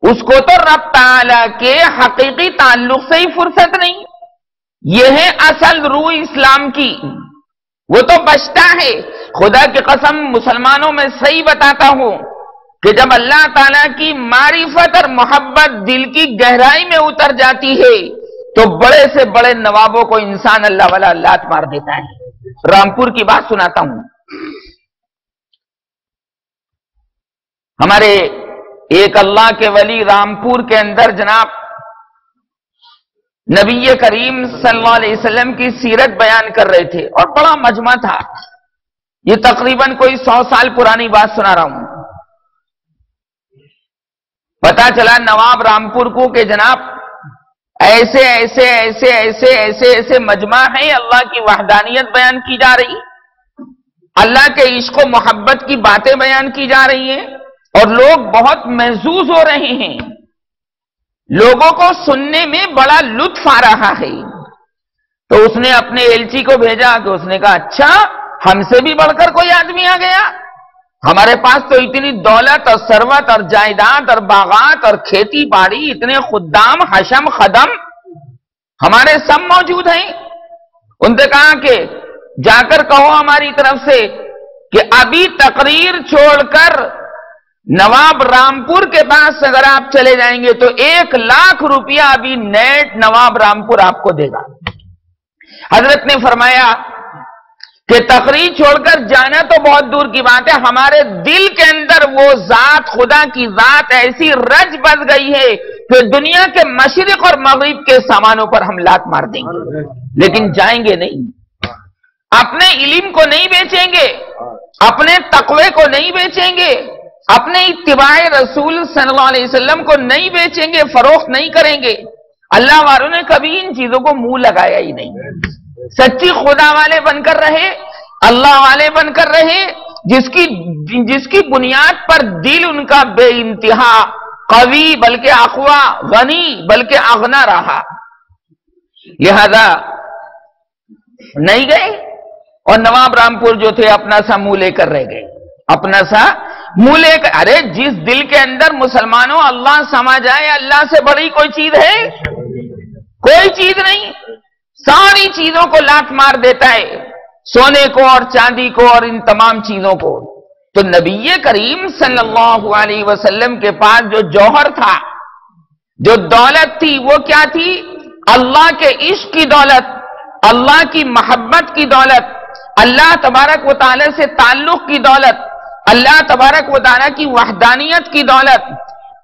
اس کو تو رب تعالی کے حقیقی تعلق سے ہی فرصت نہیں. یہ ہے اصل روح اسلام کی. وہ تو بچتا ہے. خدا کی قسم مسلمانوں میں صحیح بتاتا ہوں کہ جب اللہ تعالیٰ کی معرفت اور محبت دل کی گہرائی میں اتر جاتی ہے تو بڑے سے بڑے نوابوں کو انسان اللہ والا لات مار دیتا ہے. رامپور کی بات سناتا ہوں. ہمارے ایک اللہ کے ولی رامپور کے اندر جناب نبی کریم صلی اللہ علیہ وسلم کی سیرت بیان کر رہے تھے اور بڑا مجمع تھا. یہ تقریباً کوئی 100 سال پرانی بات سنا رہا ہوں. پتا چلا نواب رامپور کو کہ جناب ایسے ایسے ایسے ایسے ایسے ایسے مجمع ہیں, اللہ کی وحدانیت بیان کی جا رہی, اللہ کے عشق و محبت کی باتیں بیان کی جا رہی ہیں اور لوگ بہت محظوظ ہو رہے ہیں. لوگوں کو سننے میں بڑا لطف آ رہا ہے. تو اس نے اپنے ایلچی کو بھیجا کہ اس نے کہا اچھا ہم سے بھی بڑھ کر کوئی آدمی آ گیا. ہمارے پاس تو اتنی دولت اور ثروت اور جائیداد اور باغات اور کھیتی باڑی, اتنے خدام حشم خدم ہمارے سب موجود ہیں. ان نے کہا کہ جا کر کہو ہماری طرف سے کہ ابھی تقریر چھوڑ کر نواب رامپور کے پاس اگر آپ چلے جائیں گے تو 1 لاکھ روپیہ ابھی نیٹ نواب رامپور آپ کو دے گا. حضرت نے فرمایا کہ تقریر چھوڑ کر جانا تو بہت دور کی بات ہے, ہمارے دل کے اندر وہ ذات, خدا کی ذات ایسی رج بس گئی ہے کہ دنیا کے مشرق اور مغرب کے سامانوں پر ہم لات مار دیں گے, لیکن جائیں گے نہیں. اپنے علم کو نہیں بیچیں گے, اپنے تقوی کو نہیں بیچیں گے, اپنے اتباع رسول صلی اللہ علیہ وسلم کو نہیں بیچیں گے, فروخت نہیں کریں گے. اللہ والوں نے کبھی ان چیزوں کو منہ لگایا ہی نہیں. سچی خدا والے بن کر رہے, اللہ والے بن کر رہے, جس کی بنیاد پر دل ان کا بے انتہا قوی بلکہ اقوا, غنی بلکہ اغنا رہا. لہذا نہیں گئے اور نواب رامپور جو تھے اپنا سا منہ لے کر رہ گئے. اپنا سا منہ لے کر, ارے جس دل کے اندر مسلمانوں اللہ سما جائے, اللہ سے بڑی کوئی چیز ہے؟ کوئی چیز نہیں. ساری چیزوں کو لات مار دیتا ہے, سونے کو اور چاندی کو اور ان تمام چیزوں کو. تو نبی کریم صلی اللہ علیہ وسلم کے پاس جو جوہر تھا, جو دولت تھی, وہ کیا تھی؟ اللہ کے عشق کی دولت, اللہ کی محبت کی دولت, اللہ تبارک و تعالی سے تعلق کی دولت, اللہ تبارک و تعالی کی وحدانیت کی دولت,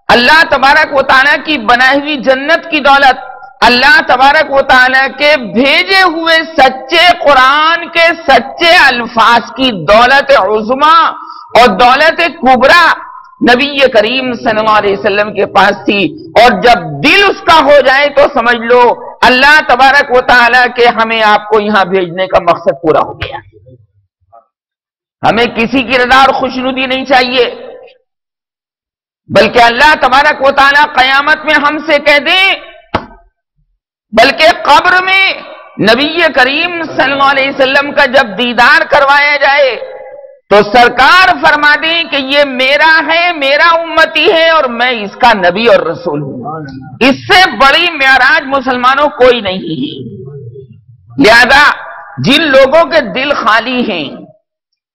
اللہ تبارک و تعالی کی بنائی ہوئی جنت کی دولت, اللہ تبارک و تعالی کے بھیجے ہوئے سچے قرآن کے سچے الفاظ کی دولت عظما اور دولت کبرا نبی کریم صلی اللہ علیہ وسلم کے پاس تھی. اور جب دل اس کا ہو جائے تو سمجھ لو اللہ تبارک و تعالی کے ہمیں آپ کو یہاں بھیجنے کا مقصد پورا ہو گیا. ہمیں کسی کی رضا اور خوشنودی نہیں چاہیے, بلکہ اللہ تبارک و تعالی قیامت میں ہم سے کہہ دیں, بلکہ قبر میں نبی کریم صلی اللہ علیہ وسلم کا جب دیدار کروایا جائے تو سرکار فرما دیں کہ یہ میرا ہے, میرا امتی ہے اور میں اس کا نبی اور رسول ہوں. اس سے بڑی معراج مسلمانوں کوئی نہیں ہے. لہذا جن لوگوں کے دل خالی ہیں,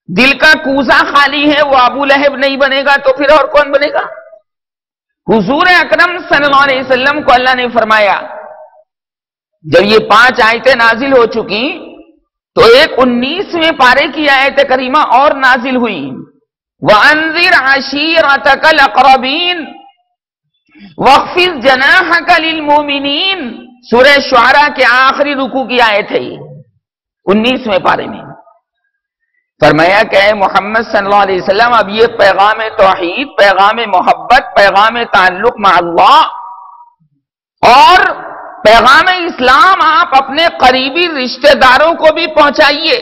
دل کا کوزہ خالی ہے, وہ ابو لہب نہیں بنے گا تو پھر اور کون بنے گا؟ حضور اکرم صلی اللہ علیہ وسلم کو اللہ نے فرمایا, جب یہ 5 آیتیں نازل ہو چکی تو ایک 19ویں پارے کی آیت کریمہ اور نازل ہوئی, وَأَنذِرْ عَشِيرَتَكَ الْأَقْرَبِينَ وَاخْفِضْ جَنَاحَكَ لِلْمُؤْمِنِينَ. سورہ شعراء کے آخری رکوع کی آیت ہے 19ویں پارے میں. فرمایا کہ اے محمد صلی اللہ علیہ وسلم, اب یہ پیغام توحید, پیغام محبت, پیغام تعلق مع اللہ اور پیغام اسلام آپ اپنے قریبی رشتہ داروں کو بھی پہنچائیے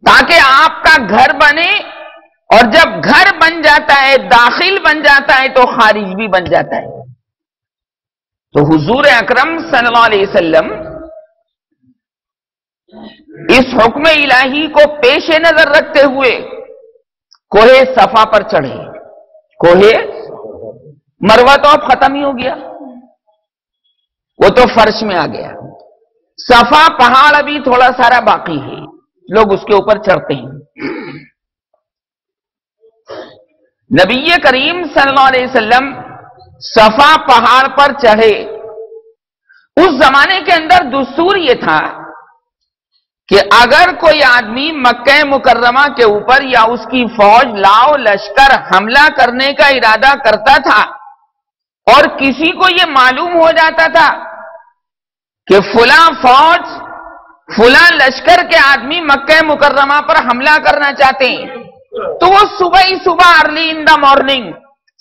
تاکہ آپ کا گھر بنے, اور جب گھر بن جاتا ہے, داخل بن جاتا ہے تو خارج بھی بن جاتا ہے. تو حضور اکرم صلی اللہ علیہ وسلم اس حکم الہی کو پیش نظر رکھتے ہوئے کوہ صفا پر چڑھے. کوہ مروہ تو اب ختم ہی ہو گیا، وہ تو فرش میں آ گیا، صفا پہاڑ ابھی تھوڑا سارا باقی ہے، لوگ اس کے اوپر چڑھتے ہیں۔ نبی کریم صلی اللہ علیہ وسلم صفا پہاڑ پر چڑھے۔ اس زمانے کے اندر دستور یہ تھا کہ اگر کوئی آدمی مکہ مکرمہ کے اوپر یا اس کی فوج لاؤ لشکر حملہ کرنے کا ارادہ کرتا تھا اور کسی کو یہ معلوم ہو جاتا تھا کہ فلاں فوج فلاں لشکر کے آدمی مکہ مکرمہ پر حملہ کرنا چاہتے ہیں، تو وہ صبح ہی صبح ارلی ان دا مارننگ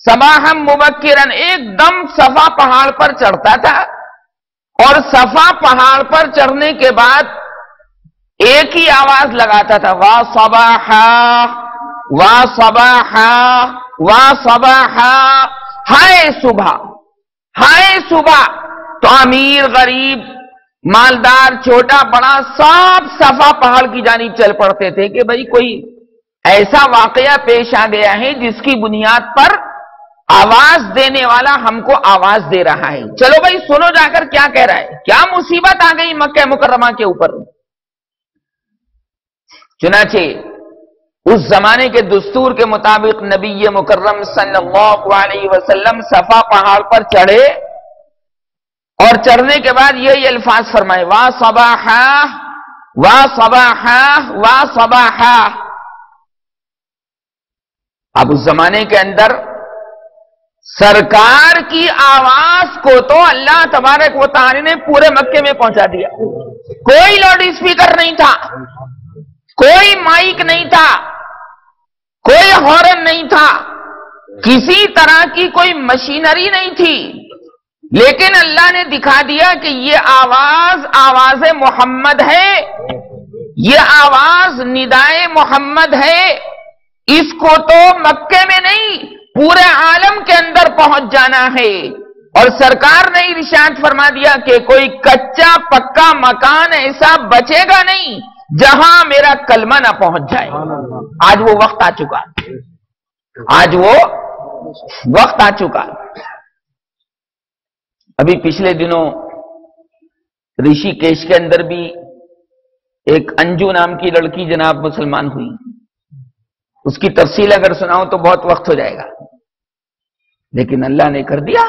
صباحا مبکرن ایک دم صفا پہاڑ پر چڑھتا تھا، اور صفا پہاڑ پر چڑھنے کے بعد ایک ہی آواز لگاتا تھا، وا صباحا وا صباحا وا صباحا، ہائے صبح ہائے صبح۔ تو امیر غریب مالدار چھوٹا بڑا سب صفا پہاڑ کی جانب چل پڑتے تھے کہ بھئی کوئی ایسا واقعہ پیش آ گیا ہے جس کی بنیاد پر آواز دینے والا ہم کو آواز دے رہا ہے، چلو بھئی سنو جا کر کیا کہہ رہا ہے، کیا مصیبت آ گئی مکہ مکرمہ کے اوپر۔ چنانچہ اس زمانے کے دستور کے مطابق نبی مکرم صلی اللہ علیہ وسلم صفا پہاڑ پر چڑھے، اور چڑھنے کے بعد یہی الفاظ فرمائے، وا صباحا وا صباحا وا صباحا۔ اب اس زمانے کے اندر سرکار کی آواز کو تو اللہ تبارک و تعالی نے پورے مکے میں پہنچا دیا، کوئی لاؤڈ اسپیکر نہیں تھا، کوئی مائک نہیں تھا، کوئی ہارن نہیں تھا، کسی طرح کی کوئی مشینری نہیں تھی، لیکن اللہ نے دکھا دیا کہ یہ آواز آواز محمد ہے، یہ آواز ندائے محمد ہے، اس کو تو مکے میں نہیں پورے عالم کے اندر پہنچ جانا ہے۔ اور سرکار نے ارشاد فرما دیا کہ کوئی کچا پکا مکان ایسا بچے گا نہیں جہاں میرا کلمہ نہ پہنچ جائے۔ آج وہ وقت آ چکا، آج وہ وقت آ چکا۔ ابھی پچھلے دنوں رشی کیش کے اندر بھی ایک انجو نام کی لڑکی جناب مسلمان ہوئی، اس کی تفصیل اگر سناؤں تو بہت وقت ہو جائے گا، لیکن اللہ نے کر دیا۔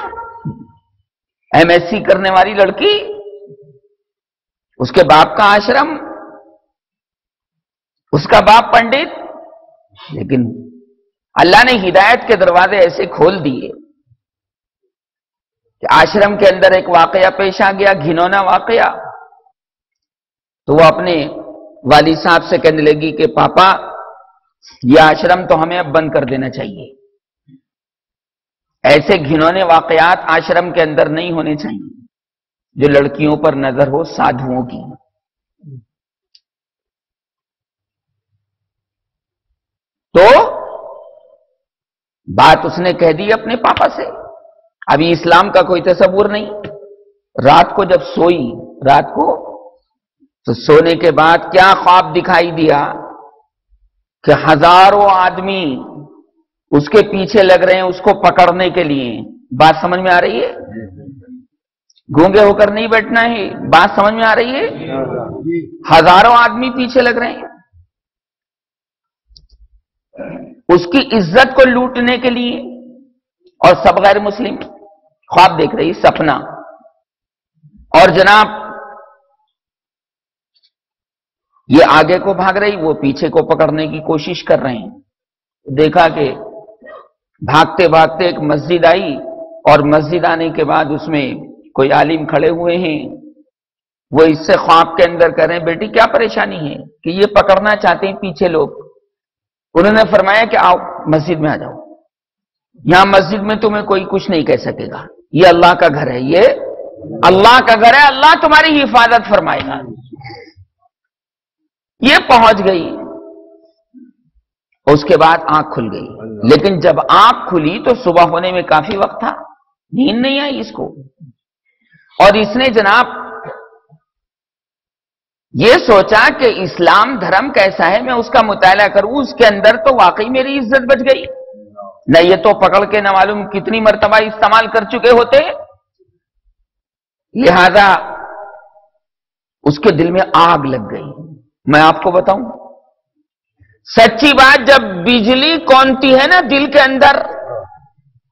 ایم ایس سی کرنے والی لڑکی، اس کے باپ کا آشرم، اس کا باپ پنڈت، لیکن اللہ نے ہدایت کے دروازے ایسے کھول دیے کہ آشرم کے اندر ایک واقعہ پیش آ گیا، گھنونا واقعہ، تو وہ اپنے والد صاحب سے کہنے لگی کہ پاپا یہ آشرم تو ہمیں اب بند کر دینا چاہیے، ایسے گھنونے واقعات آشرم کے اندر نہیں ہونے چاہیے جو لڑکیوں پر نظر ہو سادھوؤں کی۔ تو بات اس نے کہہ دی اپنے پاپا سے، ابھی اسلام کا کوئی تصور نہیں۔ رات کو جب سوئی، رات کو تو سونے کے بعد کیا خواب دکھائی دیا کہ ہزاروں آدمی اس کے پیچھے لگ رہے ہیں اس کو پکڑنے کے لیے۔ بات سمجھ میں آ رہی ہے؟ گونگے ہو کر نہیں بیٹھنا ہے، بات سمجھ میں آ رہی ہے؟ ہزاروں آدمی پیچھے لگ رہے ہیں اس کی عزت کو لوٹنے کے لیے، اور سب غیر مسلم خواب دیکھ رہی، سپنا، اور جناب یہ آگے کو بھاگ رہی، وہ پیچھے کو پکڑنے کی کوشش کر رہے ہیں۔ دیکھا کہ بھاگتے بھاگتے ایک مسجد آئی، اور مسجد آنے کے بعد اس میں کوئی عالم کھڑے ہوئے ہیں، وہ اس سے خواب کے اندر کہہ رہے ہیں بیٹی کیا پریشانی ہے کہ یہ پکڑنا چاہتے ہیں پیچھے لوگ۔ انہوں نے فرمایا کہ آؤ مسجد میں آ جاؤ، یہاں مسجد میں تمہیں کوئی کچھ نہیں کہہ سکے گا، یہ اللہ کا گھر ہے، یہ اللہ کا گھر ہے، اللہ تمہاری حفاظت فرمائے گا۔ یہ پہنچ گئی، اس کے بعد آنکھ کھل گئی، لیکن جب آنکھ کھلی تو صبح ہونے میں کافی وقت تھا، نیند نہیں آئی اس کو، اور اس نے جناب یہ سوچا کہ اسلام دھرم کیسا ہے، میں اس کا مطالعہ کروں، اس کے اندر تو واقعی میری عزت بچ گئی۔ نہ یہ تو پکڑ کے نہ معلوم کتنی مرتبہ استعمال کر چکے ہوتے، لہذا اس کے دل میں آگ لگ گئی۔ میں آپ کو بتاؤں، سچی بات، جب بجلی کونتی ہے نا دل کے اندر،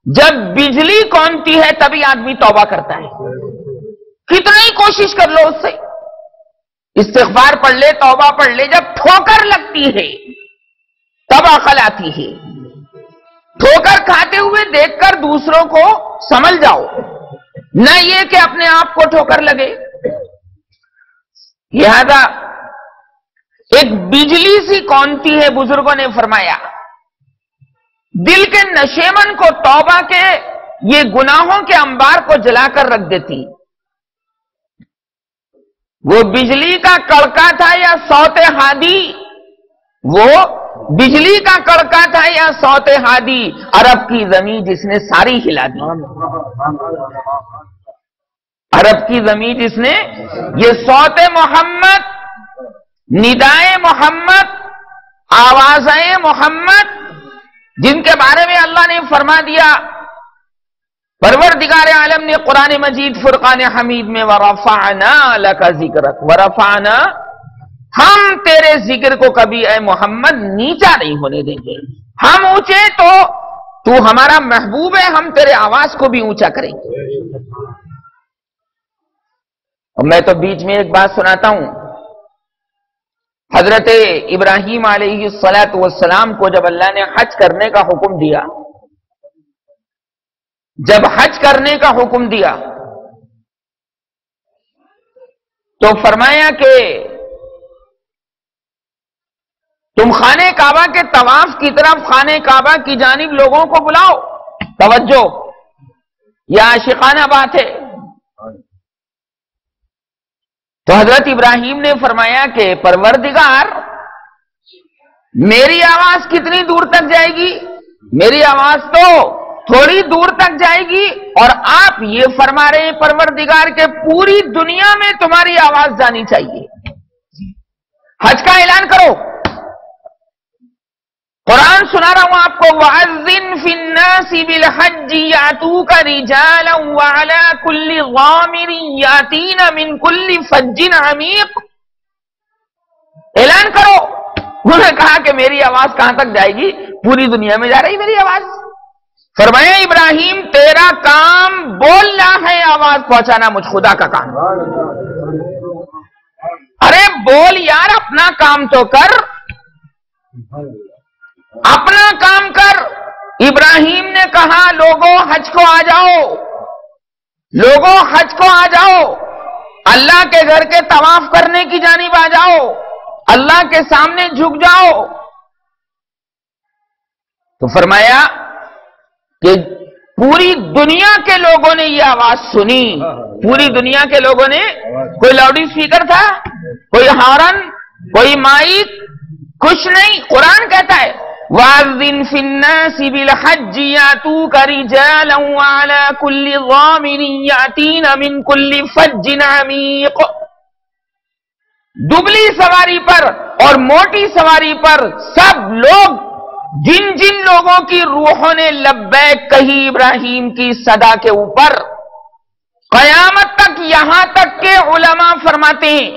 جب بجلی کونتی ہے تبھی آدمی توبہ کرتا ہے۔ کتنا ہی کوشش کر لو اس سے، استغفار پڑھ لے، توبہ پڑھ لے، جب ٹھوکر لگتی ہے تب عقل آتی ہے۔ ٹھوکر کھاتے ہوئے دیکھ کر دوسروں کو سمجھ جاؤ، نہ یہ کہ اپنے آپ کو ٹھوکر لگے۔ لہذا ایک بجلی سی کونتی ہے، بزرگوں نے فرمایا، دل کے نشیمن کو، توبہ کے یہ گناہوں کے انبار کو جلا کر رکھ دیتی۔ وہ بجلی کا کڑکا تھا یا صوت ہادی، وہ بجلی کا کڑکا تھا یا صوت ہادی، عرب کی زمین جس نے ساری ہلا دی، عرب کی زمین جس نے یہ صوت محمد، ندائے محمد، آوازیں محمد، جن کے بارے میں اللہ نے فرما دیا، پروردگار عالم نے قرآن مجید فرقان حمید میں وَرَفَعْنَا لَكَ ذِكْرَكَ، وَرَفَعْنَا، ہم تیرے ذکر کو کبھی اے محمد نیچا نہیں ہونے دیں گے، ہم اونچے تو ہمارا محبوب ہے، ہم تیرے آواز کو بھی اونچا کریں گے۔ اور میں تو بیچ میں ایک بات سناتا ہوں، حضرت ابراہیم علیہ السلام کو جب اللہ نے حج کرنے کا حکم دیا، جب حج کرنے کا حکم دیا تو فرمایا کہ تم خانہ کعبہ کے طواف کی طرف، خانہ کعبہ کی جانب لوگوں کو بلاؤ، توجہ، یہ عاشقانہ بات ہے۔ تو حضرت ابراہیم نے فرمایا کہ پروردگار، میری آواز کتنی دور تک جائے گی؟ میری آواز تو تھوڑی دور تک جائے گی، اور آپ یہ فرما رہے ہیں پروردگار کہ پوری دنیا میں تمہاری آواز جانی چاہیے، حج کا اعلان کرو۔ قرآن سنا رہا ہوں آپ کو، وَأَذِّن فِي النَّاسِ بِالْحَجِّ يَأْتُوكَ رِجَالًا وَعَلَى كُلِّ ضَامِرٍ يَأْتِينَ مِنْ كُلِّ فَجٍّ عَمِيقٍ، اعلان کرو۔ انہوں نے کہا کہ میری آواز کہاں تک جائے گی؟ پوری دنیا میں جا رہی میری آواز۔ فرمایا ابراہیم تیرا کام بولنا ہے، آواز پہنچانا مجھ خدا کا کام۔ ارے بول یار، اپنا کام تو کر، اپنا کام کر۔ ابراہیم نے کہا لوگوں حج کو آ جاؤ، لوگوں حج کو آ جاؤ، اللہ کے گھر کے طواف کرنے کی جانب آ جاؤ، اللہ کے سامنے جھک جاؤ۔ تو فرمایا کہ پوری دنیا کے لوگوں نے یہ آواز سنی، پوری دنیا کے لوگوں نے، کوئی لاؤڈ اسپیکر تھا، کوئی ہارن، کوئی مائک، کچھ نہیں۔ قرآن کہتا ہے وَأَذِّن فِي النَّاسِ بِالْحَجِّ يَأْتُوكَ رِجَالًا وَعَلَى كُلِّ ضَامِرٍ يَأْتِينَ مِنْ كُلِّ فَجٍّ عَمِيقٍ، دبلی سواری پر اور موٹی سواری پر سب لوگ، جن جن لوگوں کی روحوں نے لبیک کہی ابراہیم کی صدا کے اوپر، قیامت تک، یہاں تک کہ علماء فرماتے ہیں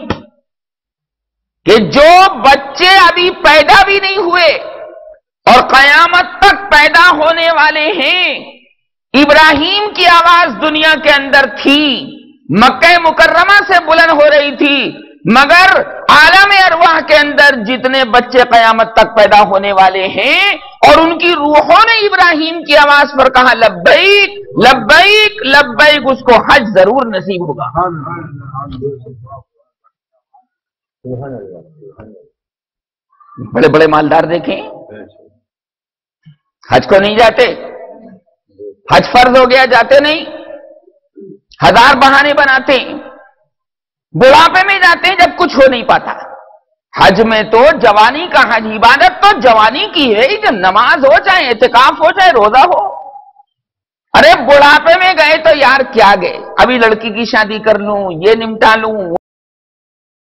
کہ جو بچے ابھی پیدا بھی نہیں ہوئے اور قیامت تک پیدا ہونے والے ہیں، ابراہیم کی آواز دنیا کے اندر تھی، مکہ مکرمہ سے بلند ہو رہی تھی، مگر عالم ارواح کے اندر جتنے بچے قیامت تک پیدا ہونے والے ہیں اور ان کی روحوں نے ابراہیم کی آواز پر کہا لبیک لبیک لبیک، اس کو حج ضرور نصیب ہوگا۔ بڑے بڑے مالدار دیکھیں حج کو نہیں جاتے، حج فرض ہو گیا جاتے نہیں، ہزار بہانے بناتے ہیں، بڑھاپے میں جاتے ہیں جب کچھ ہو نہیں پاتا۔ حج میں تو جوانی کا حج، عبادت تو جوانی کی ہے، جب نماز ہو، چاہے اعتکاف ہو، چاہے روزہ ہو۔ ارے بڑھاپے میں گئے تو یار کیا گئے، ابھی لڑکی کی شادی کر لوں، یہ نمٹا لوں،